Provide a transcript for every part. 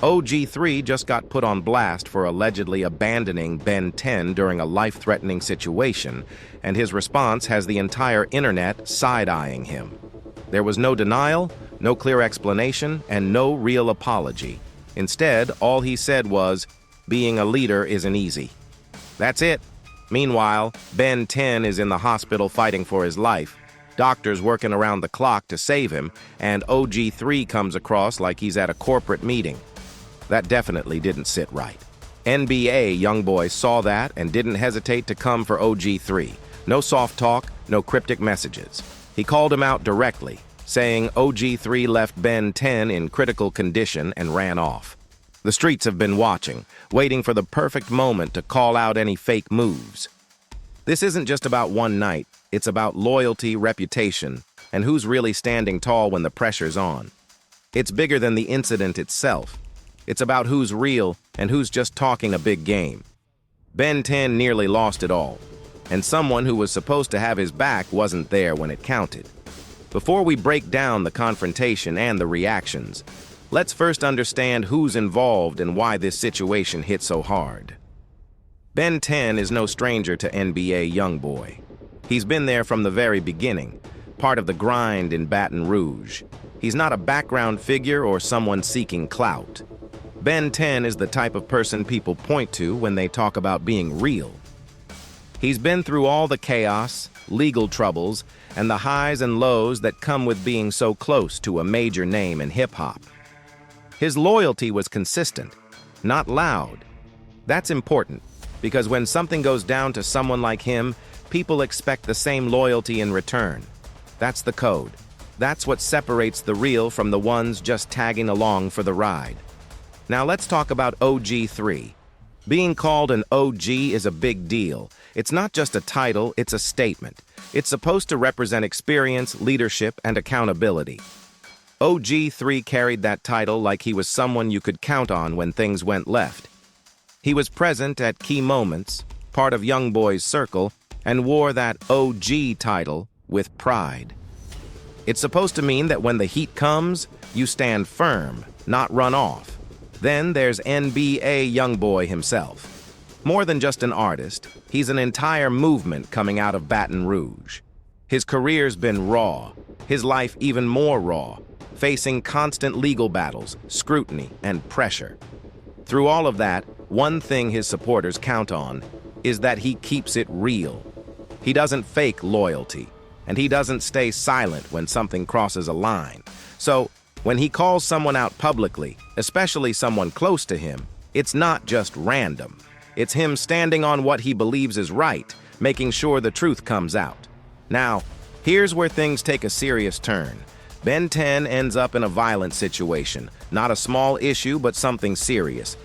OG3 just got put on blast for allegedly abandoning Ben 10 during a life-threatening situation, and his response has the entire internet side-eyeing him. There was no denial, no clear explanation, and no real apology. Instead, all he said was, "Being a leader isn't easy." That's it. Meanwhile, Ben 10 is in the hospital fighting for his life, doctors working around the clock to save him, and OG3 comes across like he's at a corporate meeting. That definitely didn't sit right. NBA YoungBoy saw that and didn't hesitate to come for OG3. No soft talk, no cryptic messages. He called him out directly, saying OG3 left Ben 10 in critical condition and ran off. The streets have been watching, waiting for the perfect moment to call out any fake moves. This isn't just about one night, it's about loyalty, reputation, and who's really standing tall when the pressure's on. It's bigger than the incident itself. It's about who's real and who's just talking a big game. Ben 10 nearly lost it all, and someone who was supposed to have his back wasn't there when it counted. Before we break down the confrontation and the reactions, let's first understand who's involved and why this situation hit so hard. Ben 10 is no stranger to NBA YoungBoy. He's been there from the very beginning, part of the grind in Baton Rouge. He's not a background figure or someone seeking clout. Ben 10 is the type of person people point to when they talk about being real. He's been through all the chaos, legal troubles, and the highs and lows that come with being so close to a major name in hip-hop. His loyalty was consistent, not loud. That's important, because when something goes down to someone like him, people expect the same loyalty in return. That's the code. That's what separates the real from the ones just tagging along for the ride. Now let's talk about OG3. Being called an OG is a big deal. It's not just a title, it's a statement. It's supposed to represent experience, leadership, and accountability. OG3 carried that title like he was someone you could count on when things went left. He was present at key moments, part of YoungBoy's circle, and wore that OG title with pride. It's supposed to mean that when the heat comes, you stand firm, not run off. Then there's NBA YoungBoy himself. More than just an artist, he's an entire movement coming out of Baton Rouge. His career's been raw, his life even more raw, facing constant legal battles, scrutiny, and pressure. Through all of that, one thing his supporters count on is that he keeps it real. He doesn't fake loyalty, and he doesn't stay silent when something crosses a line. So, when he calls someone out publicly, especially someone close to him, it's not just random. It's him standing on what he believes is right, making sure the truth comes out. Now, here's where things take a serious turn. Ben 10 ends up in a violent situation, not a small issue, but something serious.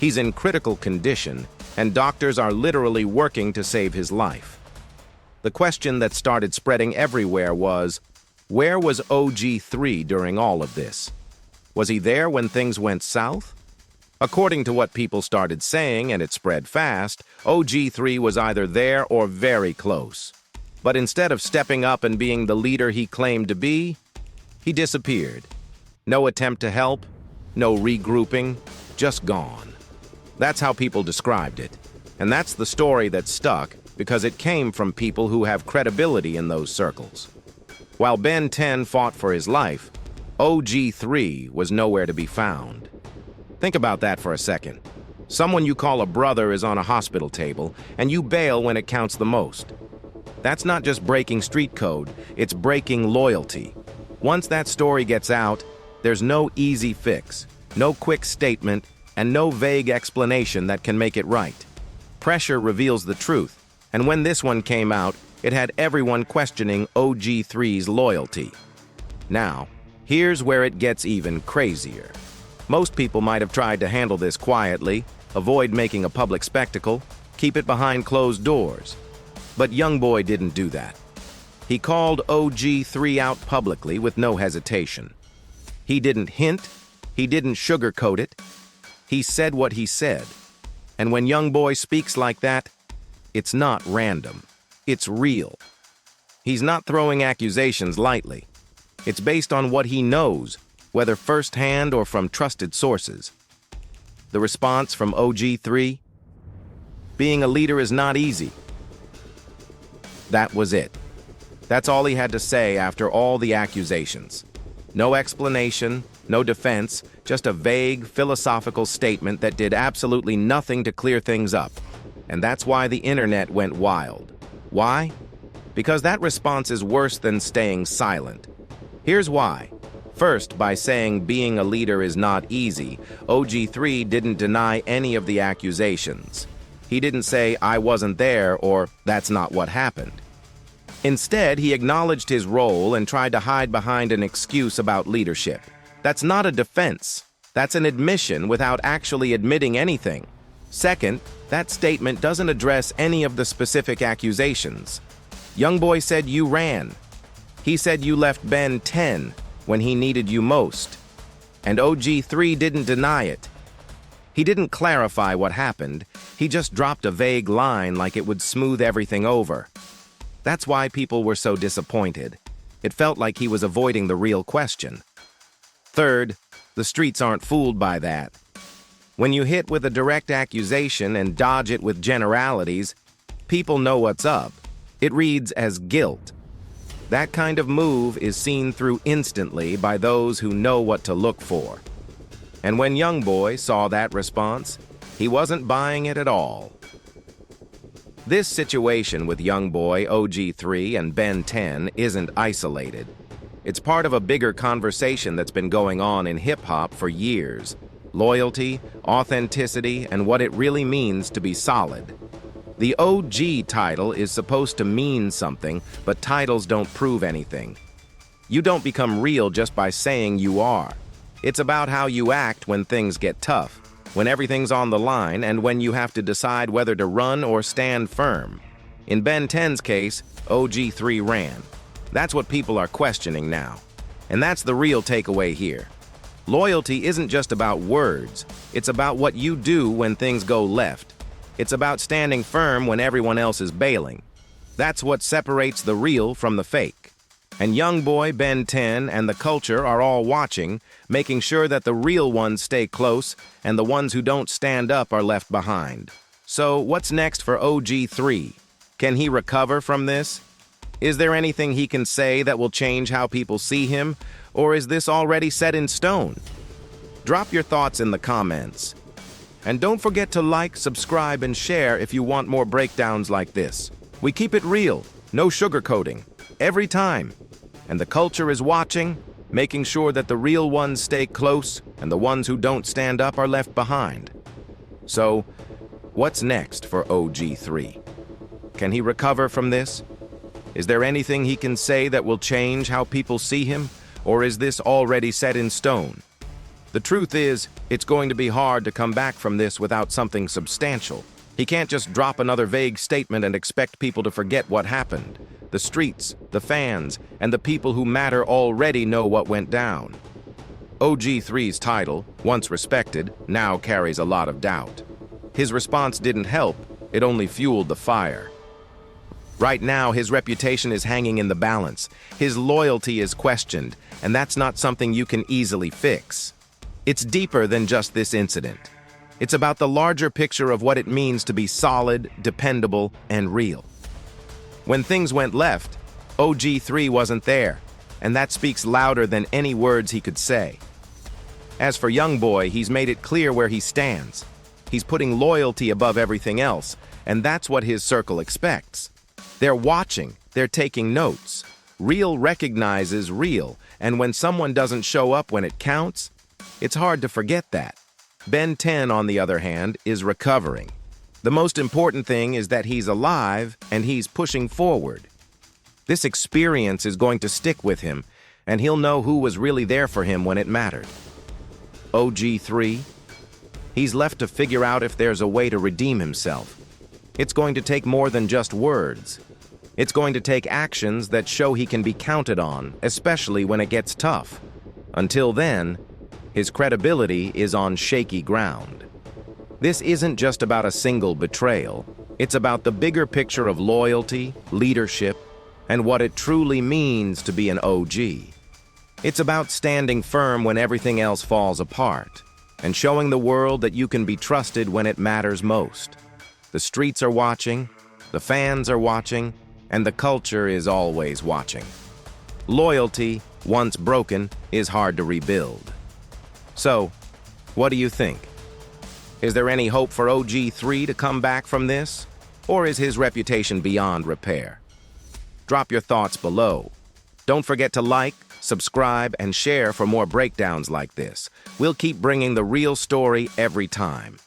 He's in critical condition, and doctors are literally working to save his life. The question that started spreading everywhere was, where was OG3 during all of this? Was he there when things went south? According to what people started saying, and it spread fast, OG3 was either there or very close. But instead of stepping up and being the leader he claimed to be, he disappeared. No attempt to help, no regrouping, just gone. That's how people described it. And that's the story that stuck because it came from people who have credibility in those circles. While Ben 10 fought for his life, OG3 was nowhere to be found. Think about that for a second. Someone you call a brother is on a hospital table, and you bail when it counts the most. That's not just breaking street code, it's breaking loyalty. Once that story gets out, there's no easy fix, no quick statement, and no vague explanation that can make it right. Pressure reveals the truth, and when this one came out, it had everyone questioning OG3's loyalty. Now, here's where it gets even crazier. Most people might have tried to handle this quietly, avoid making a public spectacle, keep it behind closed doors. But YoungBoy didn't do that. He called OG3 out publicly with no hesitation. He didn't hint, he didn't sugarcoat it. He said what he said. And when YoungBoy speaks like that, it's not random. It's real. He's not throwing accusations lightly. It's based on what he knows, whether firsthand or from trusted sources. The response from OG3? Being a leader is not easy. That was it. That's all he had to say after all the accusations. No explanation, no defense, just a vague, philosophical statement that did absolutely nothing to clear things up. And that's why the internet went wild. Why? Because that response is worse than staying silent. Here's why. First, by saying being a leader is not easy, OG3 didn't deny any of the accusations. He didn't say, "I wasn't there," or "that's not what happened." Instead, he acknowledged his role and tried to hide behind an excuse about leadership. That's not a defense. That's an admission without actually admitting anything. Second, that statement doesn't address any of the specific accusations. YoungBoy said you ran. He said you left Ben 10 when he needed you most. And OG3 didn't deny it. He didn't clarify what happened. He just dropped a vague line like it would smooth everything over. That's why people were so disappointed. It felt like he was avoiding the real question. Third, the streets aren't fooled by that. When you hit with a direct accusation and dodge it with generalities, people know what's up. It reads as guilt. That kind of move is seen through instantly by those who know what to look for. And when YoungBoy saw that response, he wasn't buying it at all. This situation with YoungBoy, OG3, and Ben 10 isn't isolated. It's part of a bigger conversation that's been going on in hip-hop for years. Loyalty, authenticity, and what it really means to be solid. The OG title is supposed to mean something, but titles don't prove anything. You don't become real just by saying you are. It's about how you act when things get tough, when everything's on the line, and when you have to decide whether to run or stand firm. In Ben 10's case, OG3 ran. That's what people are questioning now. And that's the real takeaway here. Loyalty isn't just about words. It's about what you do when things go left. It's about standing firm when everyone else is bailing. That's what separates the real from the fake. And YoungBoy, Ben 10, and the culture are all watching, making sure that the real ones stay close and the ones who don't stand up are left behind. So what's next for OG3? Can he recover from this? Is there anything he can say that will change how people see him, or is this already set in stone? Drop your thoughts in the comments. And don't forget to like, subscribe, and share if you want more breakdowns like this. We keep it real, no sugarcoating, every time. And the culture is watching, making sure that the real ones stay close and the ones who don't stand up are left behind. So, what's next for OG3? Can he recover from this? Is there anything he can say that will change how people see him, or is this already set in stone? The truth is, it's going to be hard to come back from this without something substantial. He can't just drop another vague statement and expect people to forget what happened. The streets, the fans, and the people who matter already know what went down. OG3's title, once respected, now carries a lot of doubt. His response didn't help, it only fueled the fire. Right now, his reputation is hanging in the balance. His loyalty is questioned, and that's not something you can easily fix. It's deeper than just this incident. It's about the larger picture of what it means to be solid, dependable, and real. When things went left, OG3 wasn't there, and that speaks louder than any words he could say. As for YoungBoy, he's made it clear where he stands. He's putting loyalty above everything else, and that's what his circle expects. They're watching, they're taking notes. Real recognizes real, and when someone doesn't show up when it counts, it's hard to forget that. Ben 10, on the other hand, is recovering. The most important thing is that he's alive and he's pushing forward. This experience is going to stick with him, and he'll know who was really there for him when it mattered. OG3, he's left to figure out if there's a way to redeem himself. It's going to take more than just words. It's going to take actions that show he can be counted on, especially when it gets tough. Until then, his credibility is on shaky ground. This isn't just about a single betrayal. It's about the bigger picture of loyalty, leadership, and what it truly means to be an OG. It's about standing firm when everything else falls apart. and showing the world that you can be trusted when it matters most. The streets are watching, the fans are watching, and the culture is always watching. Loyalty, once broken, is hard to rebuild. So, what do you think? Is there any hope for OG3 to come back from this? Or is his reputation beyond repair? Drop your thoughts below. Don't forget to like, subscribe, and share for more breakdowns like this. We'll keep bringing the real story every time.